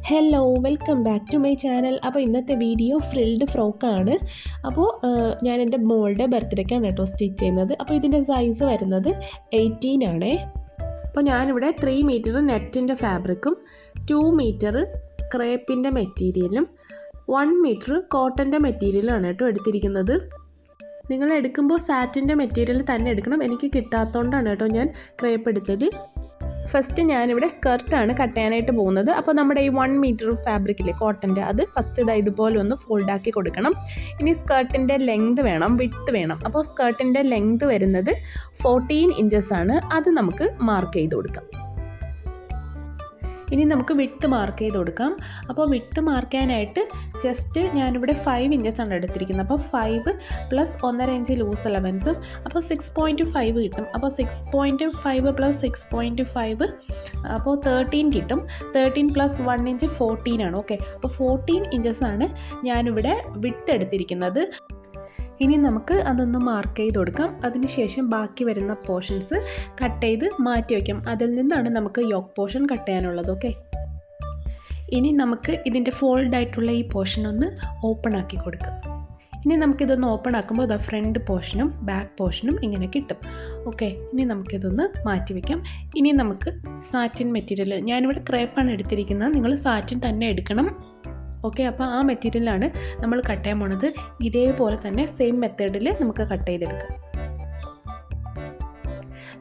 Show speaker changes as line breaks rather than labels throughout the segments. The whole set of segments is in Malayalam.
Hello welcome back to my channel. അപ്പോൾ ഇന്നത്തെ വീഡിയോ ഫ്രിൽഡ് ഫ്രോക്കാണ്. അപ്പോൾ ഞാൻ എൻ്റെ മോളുടെ ബർത്ത്ഡേക്കാണ് കേട്ടോ സ്റ്റിച്ച് ചെയ്യുന്നത്. അപ്പോൾ ഇതിൻ്റെ സൈസ് വരുന്നത് 18 ആണേ. അപ്പോൾ ഞാനിവിടെ 3 മീറ്റർ നെറ്റിൻ്റെ ഫാബ്രിക്കും 2 മീറ്റർ ക്രേപ്പിൻ്റെ മെറ്റീരിയലും 1 മീറ്റർ കോട്ടൻ്റെ മെറ്റീരിയലാണ് കേട്ടോ എടുത്തിരിക്കുന്നത്. നിങ്ങൾ എടുക്കുമ്പോൾ സാറ്റിൻ്റെ മെറ്റീരിയൽ തന്നെ എടുക്കണം. എനിക്ക് കിട്ടാത്തതുകൊണ്ടാണ് കേട്ടോ ഞാൻ ക്രേപ്പ് എടുത്തത്. ഫസ്റ്റ് ഞാനിവിടെ സ്കർട്ടാണ് കട്ട് ചെയ്യാനായിട്ട് പോകുന്നത്. അപ്പോൾ നമ്മുടെ ഈ 1 മീറ്റർ ഫാബ്രിക്കില്ലേ കോട്ടൻ്റെ, അത് ഫസ്റ്റ് ഇതുപോലെ ഒന്ന് ഫോൾഡാക്കി കൊടുക്കണം. ഇനി സ്കർട്ടിൻ്റെ ലെങ്ത് വേണം, വിഡ്ത്ത് വേണം. അപ്പോൾ സ്കർട്ടിൻ്റെ ലെങ്ത് വരുന്നത് 14 ഇഞ്ചസ് ആണ്. അത് നമുക്ക് മാർക്ക് ചെയ്ത് കൊടുക്കാം. ഇനി നമുക്ക് വിഡ്ത്ത് മാർക്ക് ചെയ്ത് കൊടുക്കാം. അപ്പോൾ വിഡ്ത്ത് മാർക്ക് ചെയ്യാനായിട്ട് ജസ്റ്റ് ഞാനിവിടെ 5 ഇഞ്ചസ് ആണ് എടുത്തിരിക്കുന്നത്. അപ്പോൾ 5 പ്ലസ് 1.5 ഇഞ്ച് ലൂസ് അലവൻസും, അപ്പോൾ 6.5 കിട്ടും. അപ്പോൾ 6.5 പ്ലസ് 6.5 അപ്പോൾ 13 കിട്ടും. 13 പ്ലസ് 1 ഇഞ്ച് 14 ആണ്. ഓക്കെ, അപ്പോൾ 14 ഇഞ്ചസ് ആണ് ഞാനിവിടെ വിഡ്ത്ത് എടുത്തിരിക്കുന്നത്. ഇനി നമുക്ക് അതൊന്ന് മാർക്ക് ചെയ്ത് കൊടുക്കാം. അതിനുശേഷം ബാക്കി വരുന്ന പോർഷൻസ് കട്ട് ചെയ്ത് മാറ്റി വയ്ക്കാം. അതിൽ നിന്നാണ് നമുക്ക് യോക്ക് പോർഷൻ കട്ട് ചെയ്യാനുള്ളത്. ഓക്കെ, ഇനി നമുക്ക് ഇതിൻ്റെ ഫോൾഡായിട്ടുള്ള ഈ പോർഷൻ ഒന്ന് ഓപ്പൺ ആക്കി കൊടുക്കാം. ഇനി നമുക്കിതൊന്ന് ഓപ്പൺ ആക്കുമ്പോൾ അത് ഫ്രണ്ട് പോർഷനും ബാക്ക് പോർഷനും ഇങ്ങനെ കിട്ടും. ഓക്കെ, ഇനി നമുക്കിതൊന്ന് മാറ്റി വയ്ക്കാം. ഇനി നമുക്ക് സാറ്റിൻ മെറ്റീരിയൽ, ഞാനിവിടെ ക്രേപ്പാണ് എടുത്തിരിക്കുന്നത്, നിങ്ങൾ സാറ്റിൻ തന്നെ എടുക്കണം. ഓക്കെ, അപ്പോൾ ആ മെറ്റീരിയലാണ് നമ്മൾ കട്ട് ചെയ്യാൻ പോണത്. ഇതേപോലെ തന്നെ സെയിം മെത്തേഡിൽ നമുക്ക് കട്ട് ചെയ്തെടുക്കാം.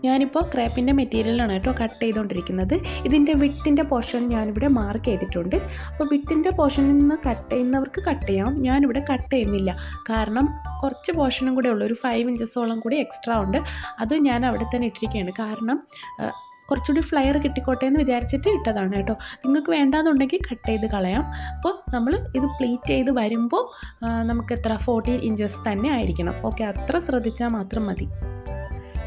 ഞാനിപ്പോൾ ക്രേപ്പിൻ്റെ മെറ്റീരിയലാണ് കേട്ടോ കട്ട് ചെയ്തുകൊണ്ടിരിക്കുന്നത്. ഇതിൻ്റെ വിഡ്ത്തിൻ്റെ പോർഷൻ ഞാനിവിടെ മാർക്ക് ചെയ്തിട്ടുണ്ട്. അപ്പോൾ വിഡ്ത്തിൻ്റെ പോർഷനിൽ നിന്ന് കട്ട് ചെയ്യുന്നവർക്ക് കട്ട് ചെയ്യാം. ഞാനിവിടെ കട്ട് ചെയ്യുന്നില്ല, കാരണം കുറച്ച് പോർഷനും കൂടെ ഉള്ളൂ, ഒരു 5 ഇഞ്ചസോളം കൂടി എക്സ്ട്രാ ഉണ്ട്. അത് ഞാൻ അവിടെ തന്നെ ഇട്ടിരിക്കുകയാണ്, കാരണം കുറച്ചുകൂടി ഫ്ലയർ കിട്ടിക്കോട്ടെ എന്ന് വിചാരിച്ചിട്ട് ഇട്ടതാണ് കേട്ടോ. നിങ്ങൾക്ക് വേണ്ടാന്നുണ്ടെങ്കിൽ കട്ട് ചെയ്ത് കളയാം. അപ്പോൾ നമ്മൾ ഇത് പ്ലീറ്റ് ചെയ്ത് വരുമ്പോൾ നമുക്ക് എത്ര 14 ഇഞ്ചസ് തന്നെ ആയിരിക്കണം. ഓക്കെ, അത്ര ശ്രദ്ധിച്ചാൽ മാത്രം മതി.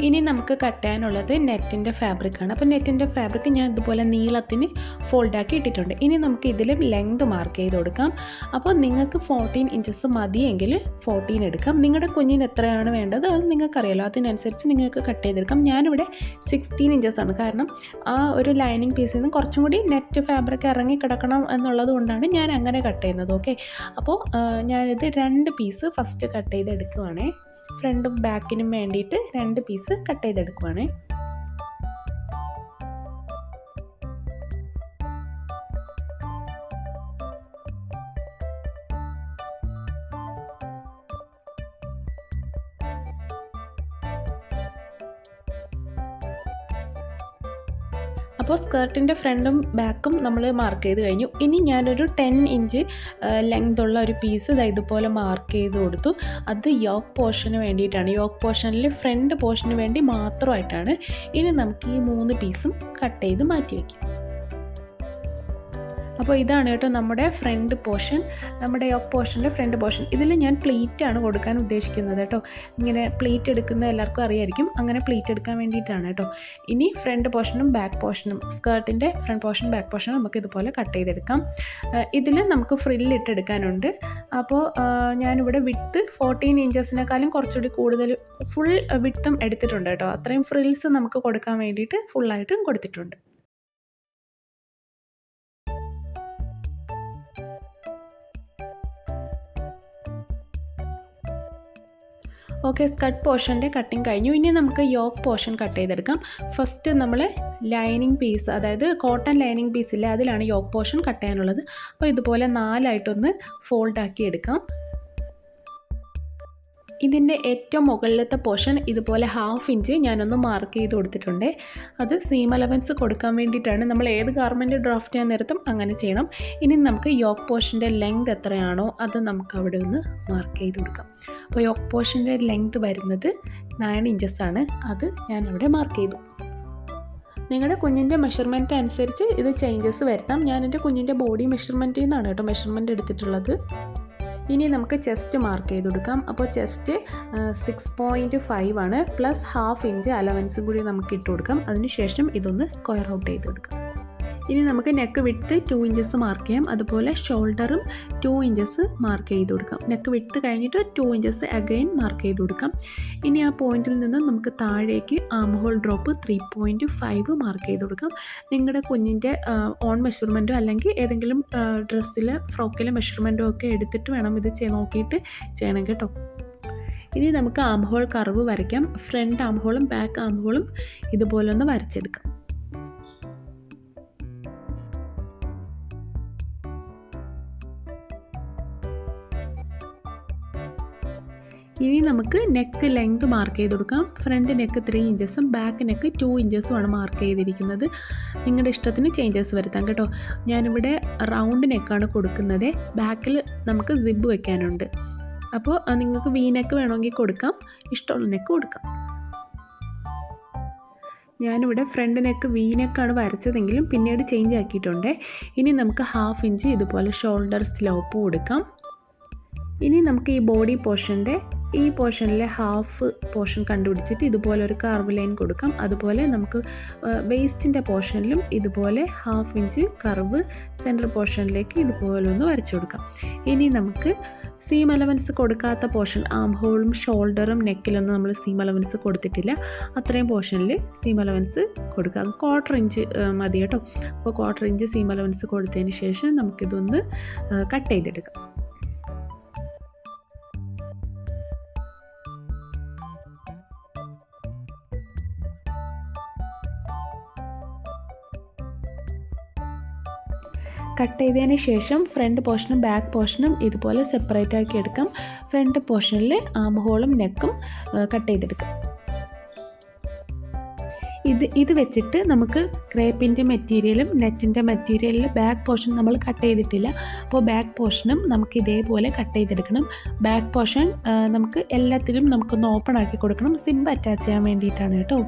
ഇനി നമുക്ക് കട്ട് ചെയ്യാനുള്ളത് നെറ്റിൻ്റെ ഫാബ്രിക്കാണ്. അപ്പോൾ നെറ്റിൻ്റെ ഫാബ്രിക് ഞാൻ ഇതുപോലെ നീളത്തിന് ഫോൾഡാക്കി ഇട്ടിട്ടുണ്ട്. ഇനി നമുക്ക് ഇതിൽ ലെങ്ത് മാർക്ക് ചെയ്ത് കൊടുക്കാം. അപ്പോൾ നിങ്ങൾക്ക് 14 ഇഞ്ചസ് മതിയെങ്കിൽ 14 എടുക്കാം. നിങ്ങളുടെ കുഞ്ഞിന് എത്രയാണ് വേണ്ടത് അത് നിങ്ങൾക്കറിയാലോ, അതിനനുസരിച്ച് നിങ്ങൾക്ക് കട്ട് ചെയ്തെടുക്കാം. ഞാനിവിടെ 16 ഇഞ്ചസ് ആണ്, കാരണം ആ ഒരു ലൈനിങ് പീസിൽ നിന്ന് കുറച്ചും കൂടി നെറ്റ് ഫാബ്രിക് ഇറങ്ങി കിടക്കണം എന്നുള്ളത് കൊണ്ടാണ് ഞാൻ അങ്ങനെ കട്ട് ചെയ്യുന്നത്. ഓക്കെ, അപ്പോൾ ഞാനിത് 2 പീസ് ഫസ്റ്റ് കട്ട് ചെയ്തെടുക്കുവാണേ. ഫ്രണ്ടും ബാക്കിനും വേണ്ടിയിട്ട് 2 പീസ് കട്ട് ചെയ്തെടുക്കുവാണേ. അപ്പോൾ സ്കർട്ടിൻ്റെ ഫ്രണ്ടും ബാക്കും നമ്മൾ മാർക്ക് ചെയ്ത് കഴിഞ്ഞു. ഇനി ഞാനൊരു 10 ഇഞ്ച് ലെങ്തുള്ള ഒരു പീസ് ഇതുപോലെ മാർക്ക് ചെയ്ത് കൊടുത്തു. അത് യോക്ക് പോർഷന് വേണ്ടിയിട്ടാണ്, യോക്ക് പോർഷനിൽ ഫ്രണ്ട് പോർഷന് വേണ്ടി മാത്രമായിട്ടാണ്. ഇനി നമുക്ക് ഈ 3 പീസും കട്ട് ചെയ്ത് മാറ്റി വയ്ക്കാം. അപ്പോൾ ഇതാണ് കേട്ടോ നമ്മുടെ ഫ്രണ്ട് പോർഷൻ, നമ്മുടെ യോക്ക് പോർഷൻ്റെ ഫ്രണ്ട് പോർഷൻ. ഇതിൽ ഞാൻ പ്ലീറ്റാണ് കൊടുക്കാൻ ഉദ്ദേശിക്കുന്നത് കേട്ടോ. ഇങ്ങനെ പ്ലീറ്റ് എടുക്കുന്ന എല്ലാവർക്കും അറിയായിരിക്കും, അങ്ങനെ പ്ലീറ്റ് എടുക്കാൻ വേണ്ടിയിട്ടാണ് കേട്ടോ. ഇനി ഫ്രണ്ട് പോർഷനും ബാക്ക് പോർഷനും, സ്കർട്ടിൻ്റെ ഫ്രണ്ട് പോർഷൻ ബാക്ക് പോർഷനും നമുക്ക് ഇതുപോലെ കട്ട് ചെയ്തെടുക്കാം. ഇതിൽ നമുക്ക് ഫ്രില്ലിട്ട് എടുക്കാനുണ്ട്. അപ്പോൾ ഞാനിവിടെ വിഡ്ത്ത് 14 ഇഞ്ചസിനേക്കാളും കുറച്ചുകൂടി കൂടുതൽ ഫുൾ വിഡ്ത്തും എടുത്തിട്ടുണ്ട് കേട്ടോ. അത്രയും ഫ്രിൽസ് നമുക്ക് കൊടുക്കാൻ വേണ്ടിയിട്ട് ഫുള്ളായിട്ടും കൊടുത്തിട്ടുണ്ട്. ഓക്കെ, സ്കർട്ട് പോർഷൻ്റെ കട്ടിങ് കഴിഞ്ഞു. ഇനി നമുക്ക് യോക്ക് പോർഷൻ കട്ട് ചെയ്തെടുക്കാം. ഫസ്റ്റ് നമ്മൾ ലൈനിങ് പീസ്, അതായത് കോട്ടൺ ലൈനിങ് പീസ് ഇല്ല, അതിലാണ് യോക്ക് പോർഷൻ കട്ട് ചെയ്യാനുള്ളത്. അപ്പോൾ ഇതുപോലെ 4ആയിട്ടൊന്ന് ഫോൾഡാക്കി എടുക്കാം. ഇതിൻ്റെ ഏറ്റവും മുകളിലത്തെ പോർഷൻ ഇതുപോലെ 1/2 ഇഞ്ച് ഞാനൊന്ന് മാർക്ക് ചെയ്ത് കൊടുത്തിട്ടുണ്ട്. അത് സീം അലവൻസ് കൊടുക്കാൻ വേണ്ടിയിട്ടാണ്. നമ്മൾ ഏത് ഗാർമെൻറ്റ് ഡ്രാഫ്റ്റ് ചെയ്യാൻ നേരത്തും അങ്ങനെ ചെയ്യണം. ഇനി നമുക്ക് യോക്ക് പോർഷൻ്റെ ലെങ്ത് എത്രയാണോ അത് നമുക്ക് അവിടെ ഒന്ന് മാർക്ക് ചെയ്ത് കൊടുക്കാം. അപ്പോൾ യോക്ക് പോർഷൻ്റെ ലെങ്ത് വരുന്നത് 9 ഇഞ്ചസ് ആണ്. അത് ഞാനവിടെ മാർക്ക് ചെയ്തു. നിങ്ങളുടെ കുഞ്ഞിൻ്റെ മെഷർമെൻറ്റ് അനുസരിച്ച് ഇത് ചേഞ്ചസ് വരുത്താം. ഞാൻ എൻ്റെ കുഞ്ഞിൻ്റെ ബോഡി മെഷർമെൻറ്റിൽ നിന്നാണ് കേട്ടോ മെഷർമെൻറ്റ് എടുത്തിട്ടുള്ളത്. ഇനി നമുക്ക് ചെസ്റ്റ് മാർക്ക് ചെയ്ത് കൊടുക്കാം. അപ്പോൾ ചെസ്റ്റ് 6.5 ആണ്, പ്ലസ് 1/2 ഇഞ്ച് അലവൻസും കൂടി നമുക്ക് ഇട്ട് കൊടുക്കാം. അതിനുശേഷം ഇതൊന്ന് സ്ക്വയർ ഔട്ട് ചെയ്ത് കൊടുക്കാം. ഇനി നമുക്ക് നെക്ക് വിഡ്ത്ത് 2 ഇഞ്ചസ് മാർക്ക് ചെയ്യാം. അതുപോലെ ഷോൾഡറും 2 ഇഞ്ചസ് മാർക്ക് ചെയ്ത് കൊടുക്കാം. നെക്ക് വിഡ്ത്ത് കഴിഞ്ഞിട്ട് 2 ഇഞ്ചസ് അഗൈൻ മാർക്ക് ചെയ്ത് കൊടുക്കാം. ഇനി ആ പോയിന്റിൽ നിന്ന് നമുക്ക് താഴേക്ക് ആം ഹോൾ ഡ്രോപ്പ് 3.5 മാർക്ക് ചെയ്ത് കൊടുക്കാം. നിങ്ങളുടെ കുഞ്ഞിൻ്റെ ഓൺ മെഷർമെൻറ്റോ അല്ലെങ്കിൽ ഏതെങ്കിലും ഡ്രസ്സിൽ ഫ്രോക്കിലെ മെഷർമെൻറ്റോ ഒക്കെ എടുത്തിട്ട് വേണം ഇത് നോക്കിയിട്ട് ചെയ്യണം കേട്ടോ. ഇനി നമുക്ക് ആം ഹോൾ കർവ് വരയ്ക്കാം. ഫ്രണ്ട് ആം ഹോളും ബാക്ക് ആം ഹോളും ഇതുപോലെ ഒന്ന് വരച്ചെടുക്കാം. ഇനി നമുക്ക് നെക്ക് ലെങ്ത് മാർക്ക് ചെയ്ത് കൊടുക്കാം. ഫ്രണ്ട് നെക്ക് 3 ഇഞ്ചസും ബാക്ക് നെക്ക് 2 ഇഞ്ചസുമാണ് മാർക്ക് ചെയ്തിരിക്കുന്നത്. നിങ്ങളുടെ ഇഷ്ടത്തിന് ചേഞ്ചസ് വരുത്താം കേട്ടോ. ഞാനിവിടെ റൗണ്ട് നെക്കാണ് കൊടുക്കുന്നത്. ബാക്കിൽ നമുക്ക് സിബ് വെക്കാനുണ്ട്. അപ്പോൾ നിങ്ങൾക്ക് വി നെക്ക് വേണമെങ്കിൽ കൊടുക്കാം, ഇഷ്ടമുള്ള നെക്ക് കൊടുക്കാം. ഞാനിവിടെ ഫ്രണ്ട് നെക്ക് വി നെക്കാണ് വരച്ചതെങ്കിലും പിന്നീട് ചേഞ്ച് ആക്കിയിട്ടുണ്ട്. ഇനി നമുക്ക് 1/2 ഇഞ്ച് ഇതുപോലെ ഷോൾഡർ സ്ലോപ്പ് കൊടുക്കാം. ഇനി നമുക്ക് ഈ ബോഡി പോർഷൻ്റെ ഈ പോർഷനിലെ ഹാഫ് പോർഷൻ കണ്ടുപിടിച്ചിട്ട് ഇതുപോലെ ഒരു കർവ് ലൈൻ കൊടുക്കാം. അതുപോലെ നമുക്ക് വേസ്റ്റിൻ്റെ പോർഷനിലും ഇതുപോലെ 1/2 ഇഞ്ച് കർവ് സെൻറ്റർ പോർഷനിലേക്ക് ഇതുപോലെ ഒന്ന് വരച്ചു കൊടുക്കാം. ഇനി നമുക്ക് സീം അലവൻസ് കൊടുക്കാത്ത പോർഷൻ ആം ഹോളും ഷോൾഡറും നെക്കിലൊന്നും നമ്മൾ സീം അലവൻസ് കൊടുത്തിട്ടില്ല. അത്രയും പോർഷനിൽ സീം അലവൻസ് കൊടുക്കാം. 1/4 ഇഞ്ച് മതി കേട്ടോ. അപ്പോൾ 1/4 ഇഞ്ച് സീം അലവൻസ് കൊടുത്തതിന് ശേഷം നമുക്കിതൊന്ന് കട്ട് ചെയ്തെടുക്കാം. കട്ട് ചെയ്തതിന് ശേഷം ഫ്രണ്ട് പോർഷനും ബാക്ക് പോർഷനും ഇതുപോലെ സെപ്പറേറ്റ് ആക്കി എടുക്കാം. ഫ്രണ്ട് പോർഷനിൽ ആം ഹോളും നെക്കും കട്ട് ചെയ്തെടുക്കാം. ഇത് വെച്ചിട്ട് നമുക്ക് ക്രേപ്പിൻ്റെ മെറ്റീരിയലും നെറ്റിൻ്റെ മെറ്റീരിയലിൽ ബാക്ക് പോർഷൻ നമ്മൾ കട്ട് ചെയ്തിട്ടില്ല. അപ്പോൾ ബാക്ക് പോർഷനും നമുക്ക് ഇതേപോലെ കട്ട് ചെയ്തെടുക്കണം. ബാക്ക് പോർഷൻ നമുക്ക് എല്ലാത്തിലും നമുക്കൊന്ന് ഓപ്പൺ ആക്കി കൊടുക്കണം. സിബ് അറ്റാച്ച് ചെയ്യാൻ വേണ്ടിയിട്ടാണ് കേട്ടോ.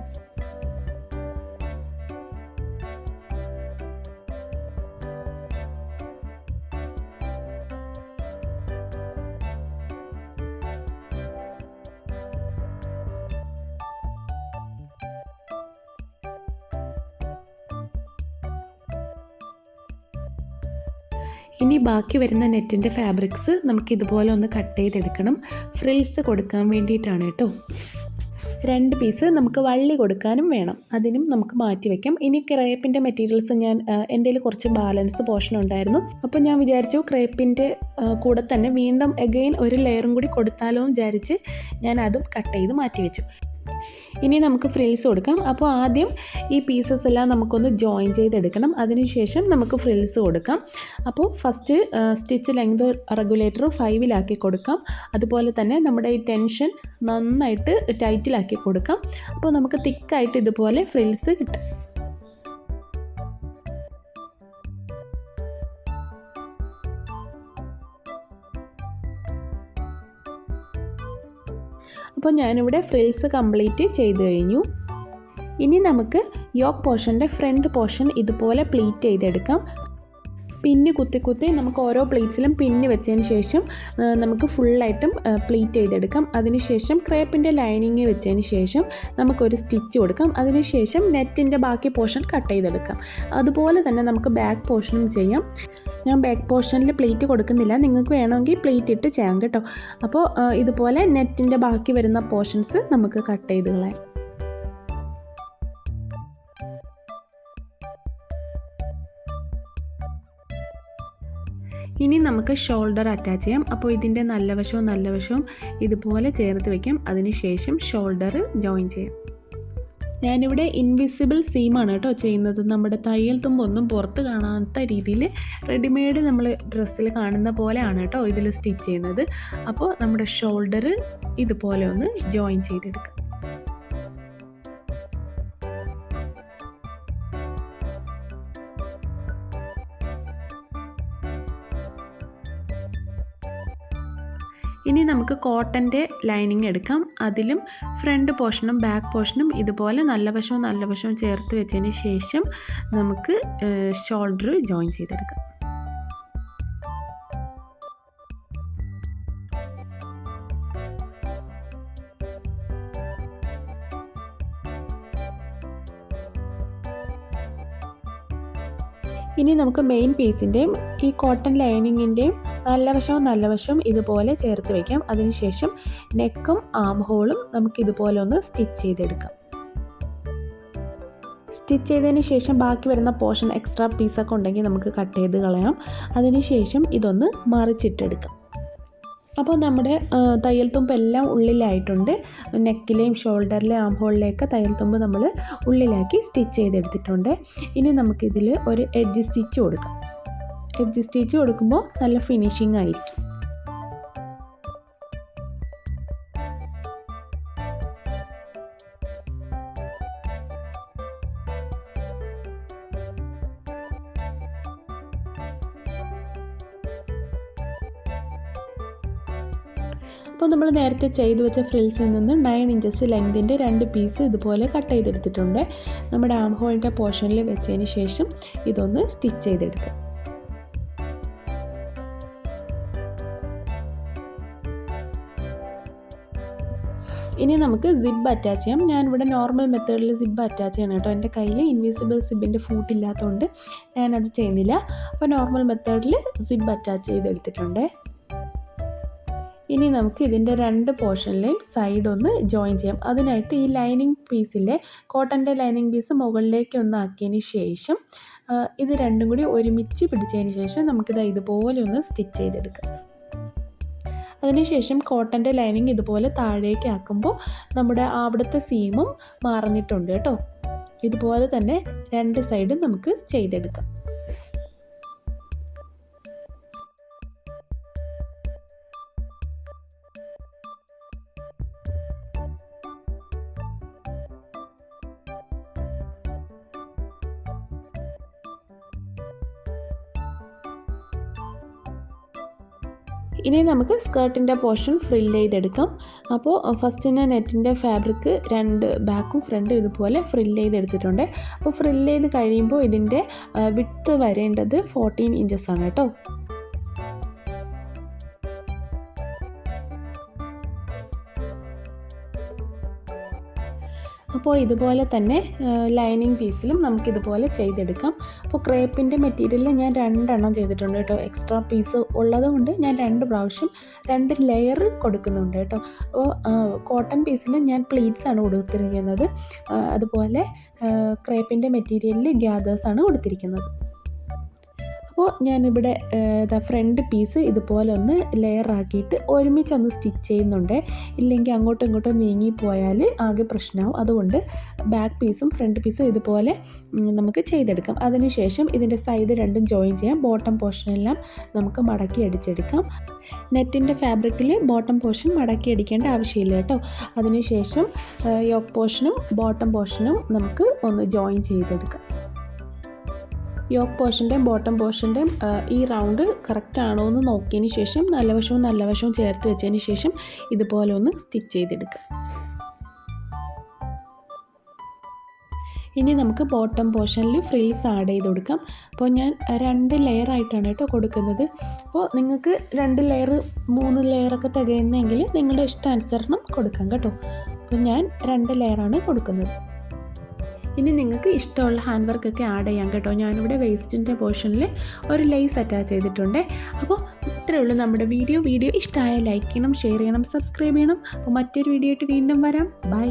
ഇനി ബാക്കി വരുന്ന നെറ്റിൻ്റെ ഫാബ്രിക്സ് നമുക്കിതുപോലെ ഒന്ന് കട്ട് ചെയ്തെടുക്കണം. ഫ്രിൽസ് കൊടുക്കാൻ വേണ്ടിയിട്ടാണ് കേട്ടോ. 2 പീസ് നമുക്ക് വള്ളി കൊടുക്കാനും വേണം. അതിനും നമുക്ക് മാറ്റി വയ്ക്കാം. ഇനി ക്രേപ്പിൻ്റെ മെറ്റീരിയൽസ് എൻ്റെ കയ്യിൽ കുറച്ച് ബാലൻസ് പോർഷൻ ഉണ്ടായിരുന്നു. അപ്പോൾ ഞാൻ വിചാരിച്ചു ക്രേപ്പിൻ്റെ കൂടെ തന്നെ വീണ്ടും അഗെയിൻ ഒരു ലെയറും കൂടി കൊടുത്താലോ എന്ന് വിചാരിച്ച് ഞാൻ അതും കട്ട് ചെയ്ത് മാറ്റി വെച്ചു. ഇനി നമുക്ക് ഫ്രിൽസ് കൊടുക്കാം. അപ്പോൾ ആദ്യം ഈ പീസസ് എല്ലാം നമുക്കൊന്ന് ജോയിൻ ചെയ്തെടുക്കണം. അതിനുശേഷം നമുക്ക് ഫ്രിൽസ് കൊടുക്കാം. അപ്പോൾ ഫസ്റ്റ് സ്റ്റിച്ച് ലെങ്ത് റെഗുലേറ്റർ 5-ലാക്കി കൊടുക്കാം. അതുപോലെ തന്നെ നമ്മുടെ ഈ ടെൻഷൻ നന്നായിട്ട് ടൈറ്റിലാക്കി കൊടുക്കാം. അപ്പോൾ നമുക്ക് തിക്കായിട്ട് ഇതുപോലെ ഫ്രിൽസ് കിട്ടും. അപ്പോൾ ഞാനിവിടെ ഫ്രിൽസ് കംപ്ലീറ്റ് ചെയ്ത് കഴിഞ്ഞു. ഇനി നമുക്ക് യോക്ക് പോർഷൻ്റെ ഫ്രണ്ട് പോർഷൻ ഇതുപോലെ പ്ലീറ്റ് ചെയ്തെടുക്കാം. പിന്ന് കുത്തി നമുക്ക് ഓരോ പ്ലീറ്റ്സിലും പിന്ന് വെച്ചതിന് ശേഷം നമുക്ക് ഫുള്ളായിട്ടും പ്ലീറ്റ് ചെയ്തെടുക്കാം. അതിനുശേഷം ക്രേപ്പിൻ്റെ ലൈനിങ് വെച്ചതിന് ശേഷം നമുക്കൊരു സ്റ്റിച്ച് കൊടുക്കാം. അതിനുശേഷം നെറ്റിൻ്റെ ബാക്കി പോർഷൻ കട്ട് ചെയ്തെടുക്കാം. അതുപോലെ തന്നെ നമുക്ക് ബാക്ക് പോർഷനും ചെയ്യാം. ഞാൻ ബാക്ക് പോർഷനിൽ പ്ലീറ്റ് കൊടുക്കുന്നില്ല, നിങ്ങൾക്ക് വേണമെങ്കിൽ പ്ലീറ്റ് ഇട്ട് ചെയ്യാം കേട്ടോ. അപ്പോൾ ഇതുപോലെ നെറ്റിൻ്റെ ബാക്കി വരുന്ന പോർഷൻസ് നമുക്ക് കട്ട് ചെയ്ത് കളയാം. ഇനി നമുക്ക് ഷോൾഡർ അറ്റാച്ച് ചെയ്യാം. അപ്പോൾ ഇതിൻ്റെ നല്ല വശവും ഇതുപോലെ ചേർത്ത് വയ്ക്കാം. അതിനുശേഷം ഷോൾഡർ ജോയിൻ ചെയ്യാം. ഞാനിവിടെ ഇൻവിസിബിൾ സീമാണ് കേട്ടോ ചെയ്യുന്നത്. നമ്മുടെ തയ്യൽ തുമ്പൊന്നും പുറത്ത് കാണാത്ത രീതിയിൽ റെഡിമെയ്ഡ് നമ്മൾ ഡ്രസ്സിൽ കാണുന്ന പോലെയാണ് കേട്ടോ ഇതിൽ സ്റ്റിച്ച് ചെയ്യുന്നത്. അപ്പോൾ നമ്മുടെ ഷോൾഡർ ഇതുപോലെ ഒന്ന് ജോയിൻ ചെയ്തെടുക്കാം. ഇനി നമുക്ക് കോട്ടൻ്റെ ലൈനിങ് എടുക്കാം. അതിലും ഫ്രണ്ട് പോർഷനും ബാക്ക് പോർഷനും ഇതുപോലെ നല്ല വശവും ചേർത്ത് വെച്ചതിന് ശേഷം നമുക്ക് ഷോൾഡർ ജോയിൻ ചെയ്തെടുക്കാം. ഇനി നമുക്ക് മെയിൻ പീസിൻ്റെയും ഈ കോട്ടൺ ലൈനിങ്ങിൻ്റെയും നല്ല വശവും ഇതുപോലെ ചേർത്ത് വയ്ക്കാം. അതിനുശേഷം നെക്കും ആം ഹോളും നമുക്കിതുപോലെ ഒന്ന് സ്റ്റിച്ച് ചെയ്തെടുക്കാം. സ്റ്റിച്ച് ചെയ്തതിന് ശേഷം ബാക്കി വരുന്ന പോർഷൻ എക്സ്ട്രാ പീസൊക്കെ ഉണ്ടെങ്കിൽ നമുക്ക് കട്ട് ചെയ്ത് കളയാം. അതിനുശേഷം ഇതൊന്ന് മറിച്ചിട്ടെടുക്കാം. അപ്പോൾ നമ്മുടെ തയ്യൽ തുമ്പെല്ലാം ഉള്ളിലായിട്ടുണ്ട്. നെക്കിലെയും ഷോൾഡറിലെയും ആം ഹോളിലെയൊക്കെ തയ്യൽ തുമ്പ് നമ്മൾ ഉള്ളിലാക്കി സ്റ്റിച്ച് ചെയ്തെടുത്തിട്ടുണ്ട്. ഇനി നമുക്കിതിൽ ഒരു എഡ്ജ് സ്റ്റിച്ച് കൊടുക്കാം. എഡ്ജ് സ്റ്റിച്ച് കൊടുക്കുമ്പോൾ നല്ല ഫിനിഷിംഗ് ആയിരിക്കും. അപ്പോൾ നമ്മൾ നേരത്തെ ചെയ്തു വെച്ച ഫ്രിൽസിൽ നിന്ന് 9 ഇഞ്ചസ് ലെങ്തിൻ്റെ 2 പീസ് ഇതുപോലെ കട്ട് ചെയ്തെടുത്തിട്ടുണ്ട്. നമ്മുടെ ആം ഹോളിൻ്റെ പോർഷനിൽ വെച്ചതിന് ശേഷം ഇതൊന്ന് സ്റ്റിച്ച് ചെയ്തെടുക്കാം. ഇനി നമുക്ക് സിബ് അറ്റാച്ച് ചെയ്യാം. ഞാനിവിടെ നോർമൽ മെത്തേഡിൽ സിബ് അറ്റാച്ച് ചെയ്യണം കേട്ടോ. എൻ്റെ കയ്യിൽ ഇൻവിസിബിൾ സിബിൻ്റെ ഫൂട്ട് ഇല്ലാത്തതുകൊണ്ട് ഞാനത് ചെയ്യുന്നില്ല. അപ്പോൾ നോർമൽ മെത്തേഡിൽ സിബ് അറ്റാച്ച് ചെയ്തെടുത്തിട്ടുണ്ട്. ഇനി നമുക്ക് ഇതിൻ്റെ 2 പോർഷനിലെയും സൈഡ് ഒന്ന് ജോയിൻ ചെയ്യാം. അതിനായിട്ട് ഈ ലൈനിങ് പീസിലെ കോട്ടൻ്റെ ലൈനിങ് പീസ് മുകളിലേക്ക് ഒന്ന് ആക്കിയതിന് ശേഷം ഇത് രണ്ടും കൂടി ഒരുമിച്ച് പിടിച്ചതിന് ശേഷം നമുക്കിത് ഇതുപോലെ ഒന്ന് സ്റ്റിച്ച് ചെയ്തെടുക്കാം. അതിനുശേഷം കോട്ടൻ്റെ ലൈനിങ് ഇതുപോലെ താഴേക്ക് ആക്കുമ്പോൾ നമ്മുടെ അവിടുത്തെ സീമും മറന്നിട്ടുണ്ട് കേട്ടോ. ഇതുപോലെ തന്നെ 2 സൈഡും നമുക്ക് ചെയ്തെടുക്കാം. ഇനി നമുക്ക് സ്കേർട്ടിൻ്റെ പോർഷൻ ഫ്രിൽ ചെയ്തെടുക്കാം. അപ്പോൾ ഫസ്റ്റിന് നെറ്റിൻ്റെ ഫാബ്രിക് 2 ബാക്കും ഫ്രണ്ടും ഇതുപോലെ ഫ്രിൽ ചെയ്തെടുത്തിട്ടുണ്ട്. അപ്പോൾ ഫ്രിൽ ചെയ്ത് കഴിയുമ്പോൾ ഇതിൻ്റെ വിഡ്ത്ത് വരേണ്ടത് 14 ഇഞ്ചസ് ആണ് കേട്ടോ. അപ്പോൾ ഇതുപോലെ തന്നെ ലൈനിങ് പീസിലും നമുക്കിതുപോലെ ചെയ്തെടുക്കാം. അപ്പോൾ ക്രേപ്പിൻ്റെ മെറ്റീരിയൽ ഞാൻ 2 എണ്ണം ചെയ്തിട്ടുണ്ട് കേട്ടോ. എക്സ്ട്രാ പീസ് ഉള്ളതുകൊണ്ട് ഞാൻ 2 പ്രാവശ്യം 2 ലെയർ കൊടുക്കുന്നുണ്ട് കേട്ടോ. അപ്പോൾ കോട്ടൺ പീസിൽ ഞാൻ പ്ലീറ്റ്സ് ആണ് കൊടുത്തിരിക്കുന്നത്. അതുപോലെ ക്രേപ്പിൻ്റെ മെറ്റീരിയലിൽ ഗ്യാദേഴ്സാണ് കൊടുത്തിരിക്കുന്നത്. അപ്പോൾ ഞാനിവിടെ ഫ്രണ്ട് പീസ് ഇതുപോലെ ഒന്ന് ലെയർ ആക്കിയിട്ട് ഒരുമിച്ചൊന്ന് സ്റ്റിച്ച് ചെയ്യുന്നുണ്ട്. ഇല്ലെങ്കിൽ അങ്ങോട്ടും ഇങ്ങോട്ടും നീങ്ങിപ്പോയാൽ ആകെ പ്രശ്നമാവും. അതുകൊണ്ട് ബാക്ക് പീസും ഫ്രണ്ട് പീസും ഇതുപോലെ നമുക്ക് ചെയ്തെടുക്കാം. അതിനുശേഷം ഇതിൻ്റെ സൈഡ് രണ്ടും ജോയിൻ ചെയ്യാം. ബോട്ടം പോർഷനെല്ലാം നമുക്ക് മടക്കി അടിച്ചെടുക്കാം. നെറ്റിൻ്റെ ഫാബ്രിക്കിൽ ബോട്ടം പോർഷൻ മടക്കി അടിക്കേണ്ട ആവശ്യമില്ല കേട്ടോ. അതിനുശേഷം യോക്ക് പോർഷനും ബോട്ടം പോർഷനും നമുക്ക് ഒന്ന് ജോയിൻ ചെയ്തെടുക്കാം. യോക്ക് പോർഷൻ്റെയും ബോട്ടം പോർഷൻ്റെയും ഈ റൗണ്ട് കറക്റ്റ് ആണോ എന്ന് നോക്കിയതിന് ശേഷം നല്ല വശവും ചേർത്ത് വെച്ചതിന് ശേഷം ഇതുപോലെ ഒന്ന് സ്റ്റിച്ച് ചെയ്തെടുക്കാം. ഇനി നമുക്ക് ബോട്ടം പോർഷനിൽ ഫ്രിൽസ് ആഡ് ചെയ്ത് കൊടുക്കാം. അപ്പോൾ ഞാൻ 2 ലെയർ ആയിട്ടാണ് കേട്ടോ കൊടുക്കുന്നത്. അപ്പോൾ നിങ്ങൾക്ക് 2 ലെയർ 3 ലെയറൊക്കെ തികയുന്നെങ്കിൽ നിങ്ങളുടെ ഇഷ്ടാനുസരണം കൊടുക്കാം കേട്ടോ. അപ്പോൾ ഞാൻ 2 ലെയറാണ് കൊടുക്കുന്നത്. ഇനി നിങ്ങൾക്ക് ഇഷ്ടമുള്ള ഹാൻഡ് വർക്കൊക്കെ ആഡ് ചെയ്യാം കേട്ടോ. ഞാനിവിടെ വേസ്റ്റിൻ്റെ പോർഷനിൽ ഒരു ലേസ് അറ്റാച്ച് ചെയ്തിട്ടുണ്ട്. അപ്പോൾ ഇത്രയേ ഉള്ളൂ നമ്മുടെ വീഡിയോ ഇഷ്ടമായ ലൈക്ക് ചെയ്യണം, ഷെയർ ചെയ്യണം, സബ്സ്ക്രൈബ് ചെയ്യണം. അപ്പോൾ മറ്റൊരു വീഡിയോ ആയിട്ട് വീണ്ടും വരാം. ബൈ.